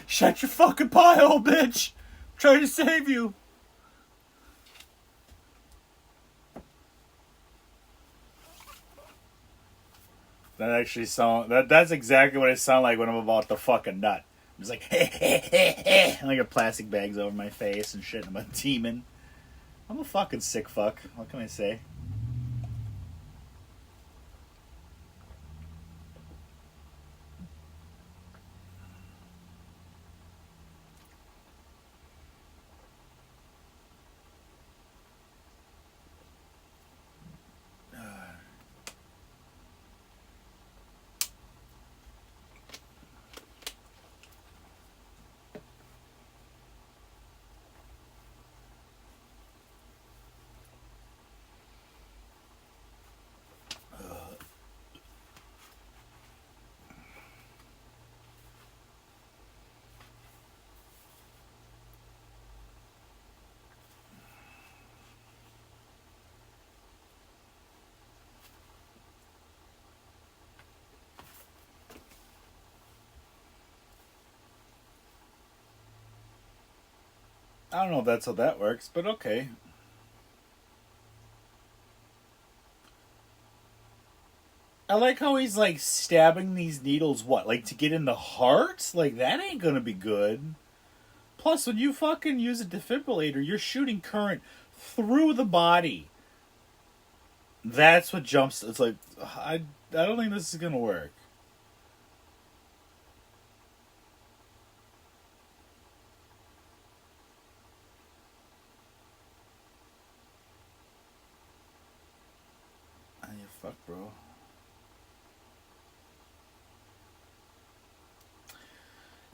Shut your fucking pie hole, bitch! I'm trying to save you. That actually that's exactly what I sound like when I'm about to fucking nut. I'm just like and I got plastic bags over my face and shit. I'm a demon. I'm a fucking sick fuck. What can I say? I don't know if that's how that works, but okay. I like how he's like stabbing these needles. What, like to get in the heart? Like that ain't gonna be good. Plus, when you fucking use a defibrillator, you're shooting current through the body. That's what jumps. It's like I don't think this is gonna work. Ah, you fuck, bro.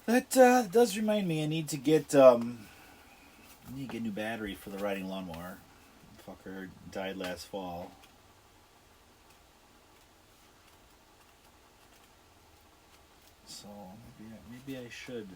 That does remind me. I need to get a new battery for the riding lawnmower. Fucker died last fall. So maybe I should.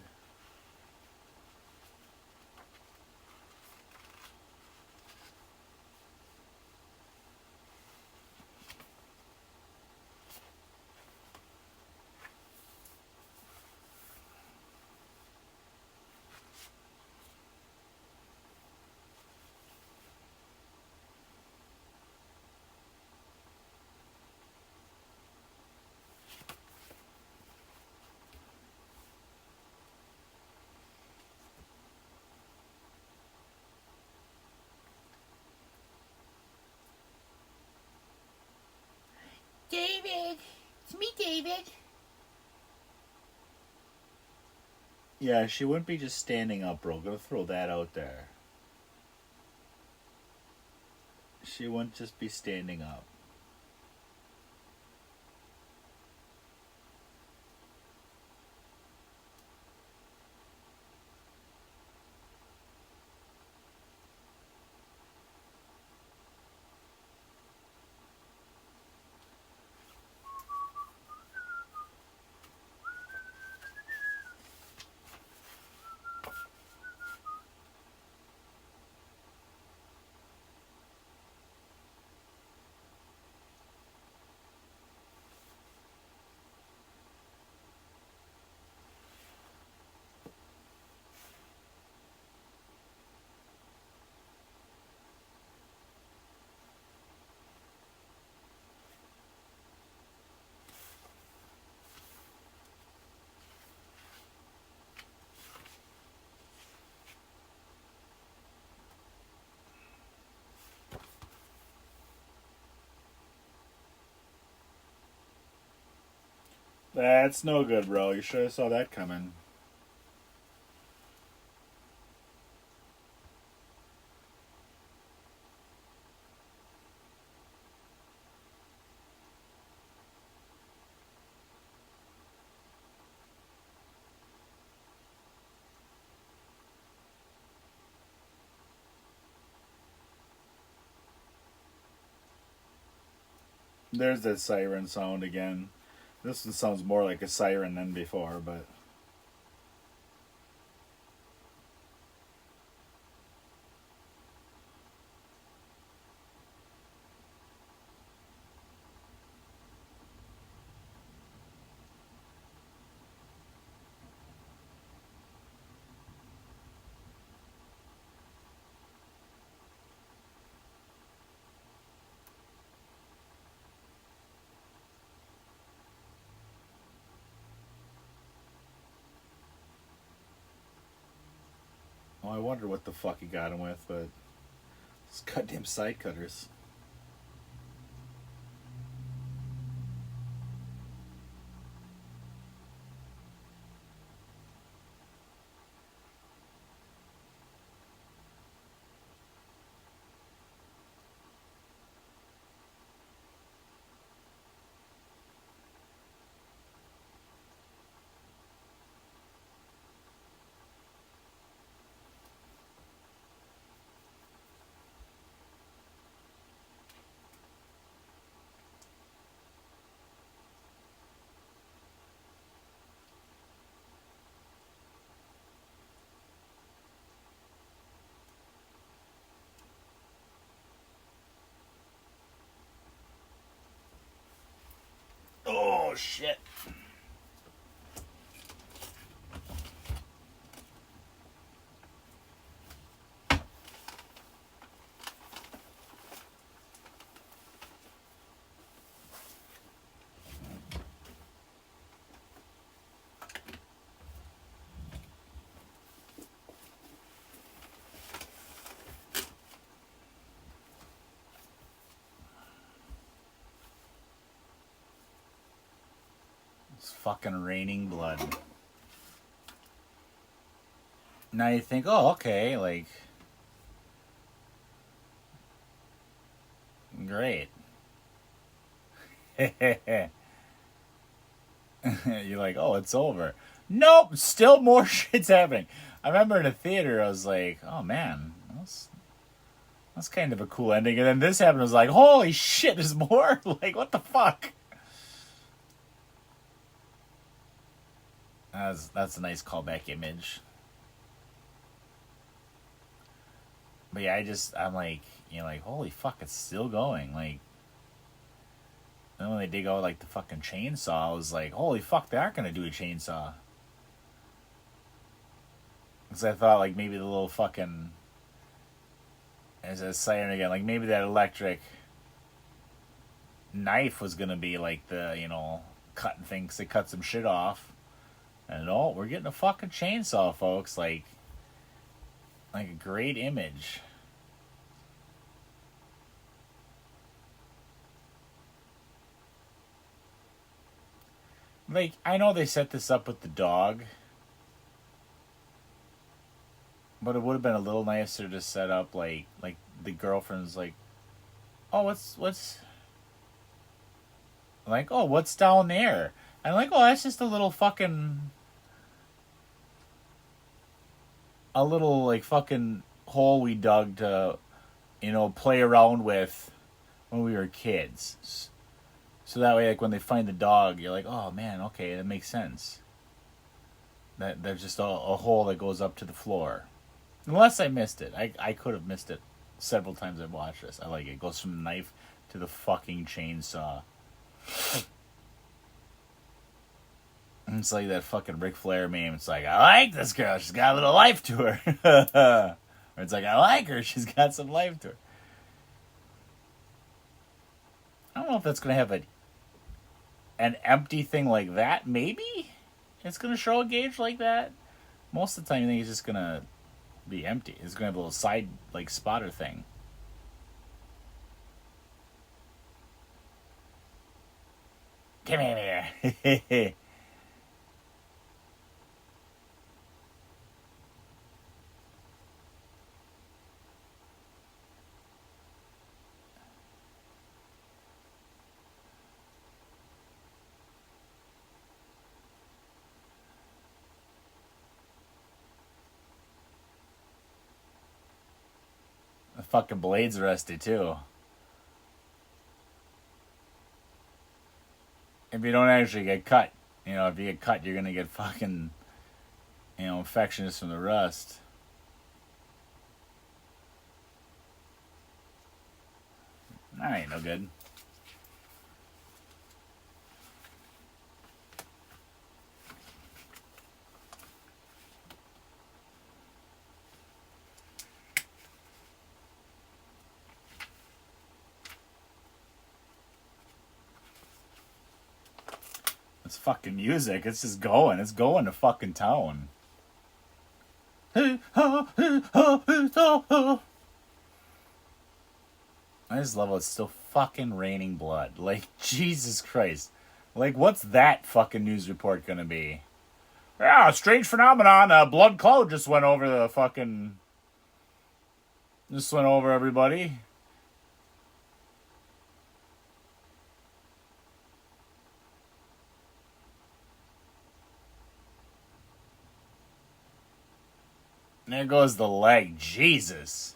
David! It's me, David! Yeah, she wouldn't be just standing up, bro. Gonna throw that out there. She wouldn't just be standing up. That's no good, bro. You should have saw that coming. There's that siren sound again. This one sounds more like a siren than before, but oh, I wonder what the fuck he got him with, but it's goddamn side cutters. Oh shit. It's fucking raining blood. Now you think, oh, okay, like, great. You're like, oh, it's over. Nope, still more shit's happening. I remember in a theater, I was like, oh man, that's kind of a cool ending. And then this happened, I was like, holy shit, there's more? Like, what the fuck? That's a nice callback image. But yeah, I'm like, like, holy fuck, it's still going. Like, then when they dig out, like, the fucking chainsaw, I was like, holy fuck, they aren't gonna do a chainsaw. Because I thought, like, maybe the little fucking, as a siren again, like, maybe that electric knife was gonna be, like, the, cutting things to cut some shit off. And, oh, we're getting a fucking chainsaw, folks. Like a great image. Like, I know they set this up with the dog, but it would have been a little nicer to set up like the girlfriend's like, oh, what's like, oh, what's down there? And like, oh, that's just a little fucking a little like fucking hole we dug to, play around with when we were kids. So that way, like when they find the dog, you're like, oh man, okay, that makes sense. That there's just a hole that goes up to the floor. Unless I missed it, I could have missed it several times I've watched this. I like it. It goes from the knife to the fucking chainsaw. And it's like that fucking Ric Flair meme. It's like, I like this girl. She's got a little life to her. Or it's like, I like her. She's got some life to her. I don't know if that's going to have an empty thing like that. Maybe it's going to show a gauge like that. Most of the time, you think it's just going to be empty. It's going to have a little side, like, spotter thing. Come here. fucking blades rusted too. If you don't actually get cut, if you get cut, you're gonna get fucking, infections from the rust. That ain't no good. It's fucking music. It's just going. It's going to fucking town. I just love how it's still fucking raining blood. Like, Jesus Christ. Like, what's that fucking news report gonna be? Yeah, a strange phenomenon. A blood cloud just went over the fucking... Just went over everybody. There goes the leg. Jesus.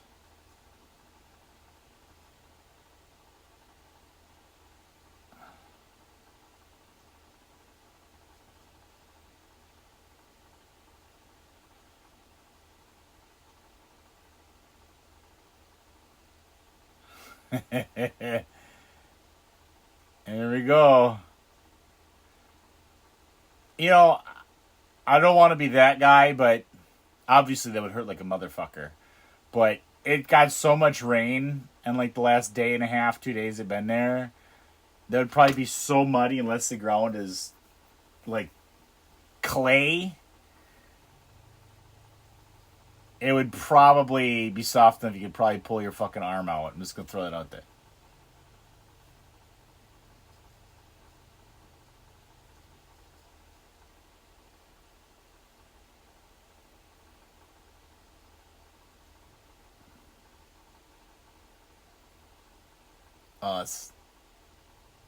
Here we go. I don't want to be that guy, but obviously that would hurt like a motherfucker. But it got so much rain, and like the last day and a half, 2 days have been there, that would probably be so muddy unless the ground is like clay. It would probably be soft enough you could probably pull your fucking arm out. I'm just going to throw that out there.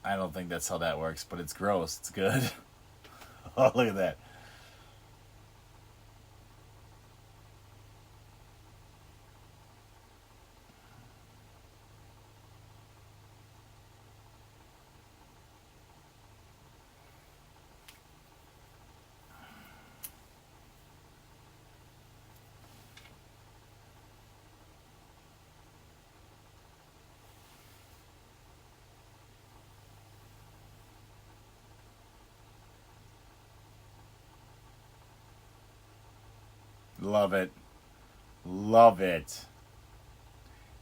I don't think that's how that works, but it's gross. It's good. Oh, look at that. Love it. Love it.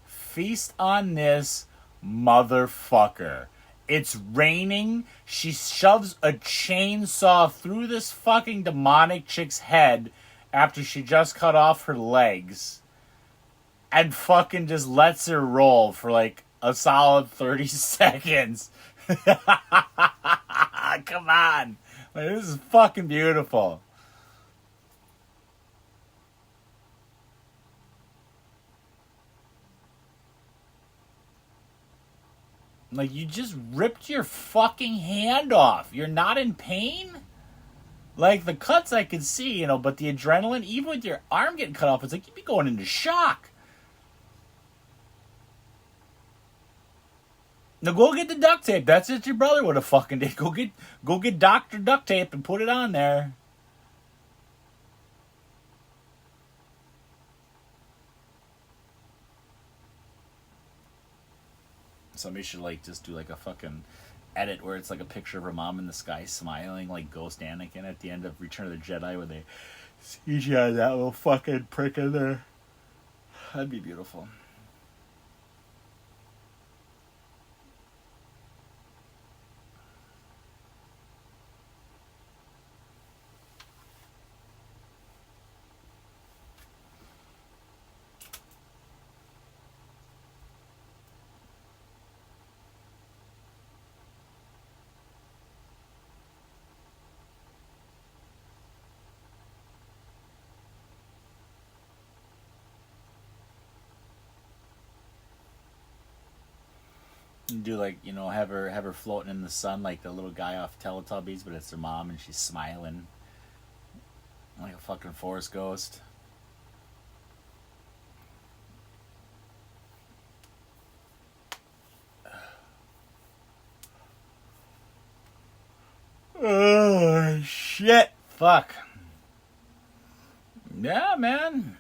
Feast on this motherfucker. It's raining. She shoves a chainsaw through this fucking demonic chick's head after she just cut off her legs. And fucking just lets her roll for like a solid 30 seconds. Come on. Like, this is fucking beautiful. Like, you just ripped your fucking hand off. You're not in pain? Like, the cuts I could see, but the adrenaline, even with your arm getting cut off, it's like you'd be going into shock. Now go get the duct tape. That's what your brother would have fucking did. Go get Dr. Duct Tape and put it on there. Somebody should just do a fucking edit where it's like a picture of her mom in the sky smiling like Ghost Anakin at the end of Return of the Jedi where they CGI that little fucking prick in there. That'd be beautiful. Do have her floating in the sun like the little guy off Teletubbies, but it's her mom and she's smiling like a fucking forest ghost. shit. Fuck. Yeah, man.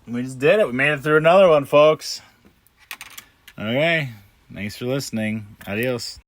We just did it. We made it through another one, folks. Okay. Thanks for listening. Adios.